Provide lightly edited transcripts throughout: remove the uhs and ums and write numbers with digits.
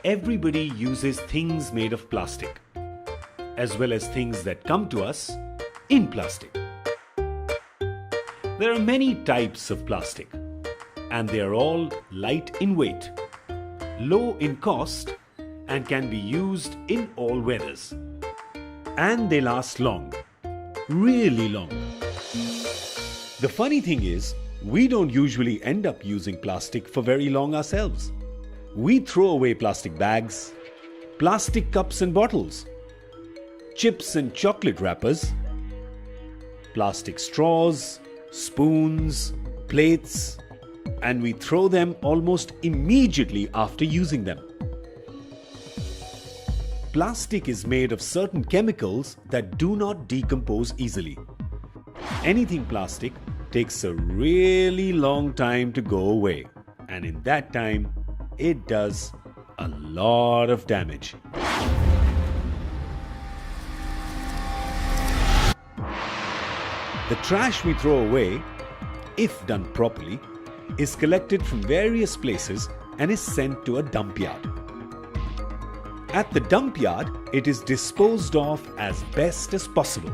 everybody uses things made of plastic, as well as things that come to us in plastic. There are many types of plastic, and they are all light in weight, low in cost, and can be used in all weathers. And they last long, really long. The funny thing is, we don't usually end up using plastic for very long ourselves. We throw away plastic bags, plastic cups and bottles, chips and chocolate wrappers, plastic straws, spoons, plates, and we throw them almost immediately after using them. Plastic is made of certain chemicals that do not decompose easily. Anything plastic takes a really long time to go away, and in that time, it does a lot of damage. The trash we throw away, if done properly, is collected from various places and is sent to a dump yard. At the dump yard, it is disposed of as best as possible.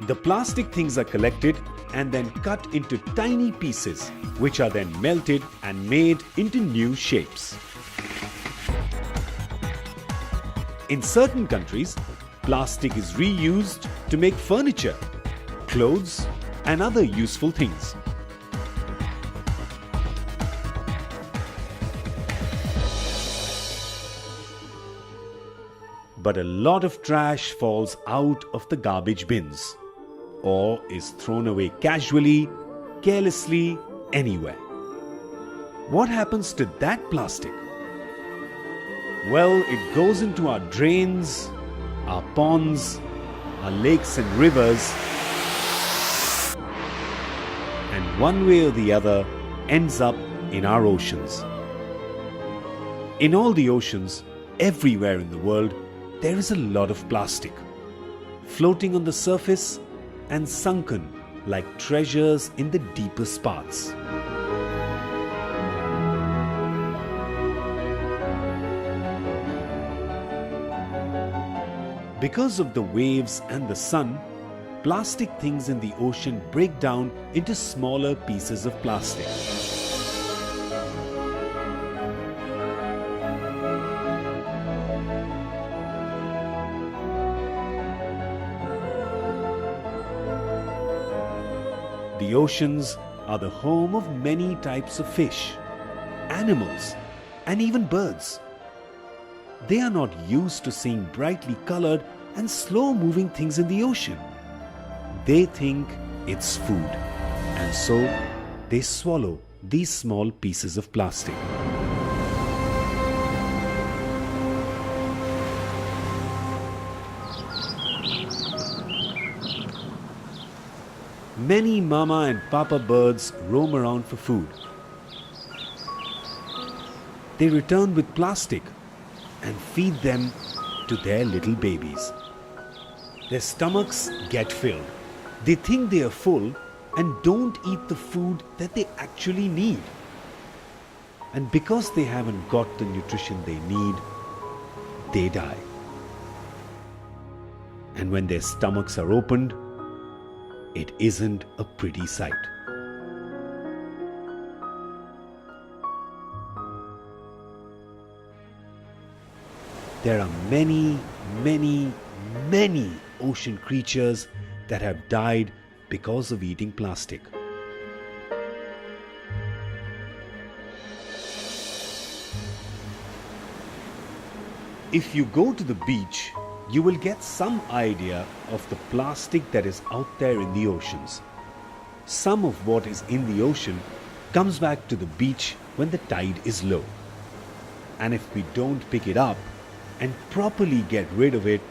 The plastic things are collected and then cut into tiny pieces, which are then melted and made into new shapes. In certain countries, plastic is reused to make furniture, clothes, and other useful things. But a lot of trash falls out of the garbage bins, or is thrown away casually, carelessly, anywhere. What happens to that plastic? Well, it goes into our drains, our ponds, our lakes and rivers, and one way or the other ends up in our oceans. In all the oceans, everywhere in the world, there is a lot of plastic, floating on the surface and sunken like treasures in the deepest parts. Because of the waves and the sun, plastic things in the ocean break down into smaller pieces of plastic. The oceans are the home of many types of fish, animals, and even birds. They are not used to seeing brightly colored and slow-moving things in the ocean. They think it's food, and so they swallow these small pieces of plastic. Many mama and papa birds roam around for food. They return with plastic and feed them to their little babies. Their stomachs get filled. They think they are full and don't eat the food that they actually need. And because they haven't got the nutrition they need, they die. And when their stomachs are opened, it isn't a pretty sight. There are many, many, many ocean creatures that have died because of eating plastic. If you go to the beach, you will get some idea of the plastic that is out there in the oceans. Some of what is in the ocean comes back to the beach when the tide is low. And if we don't pick it up and properly get rid of it,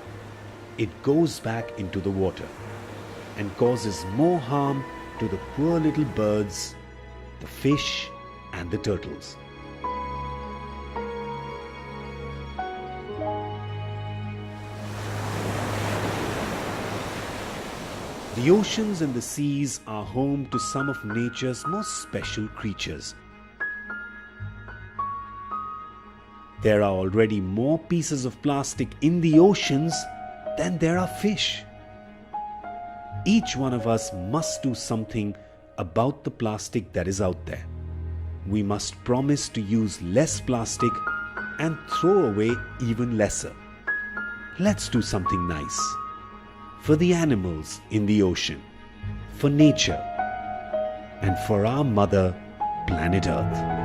it goes back into the water and causes more harm to the poor little birds, the fish, and the turtles. The oceans and the seas are home to some of nature's most special creatures. There are already more pieces of plastic in the oceans than there are fish. Each one of us must do something about the plastic that is out there. We must promise to use less plastic and throw away even lesser. Let's do something nice for the animals in the ocean, for nature, and for our mother, planet Earth.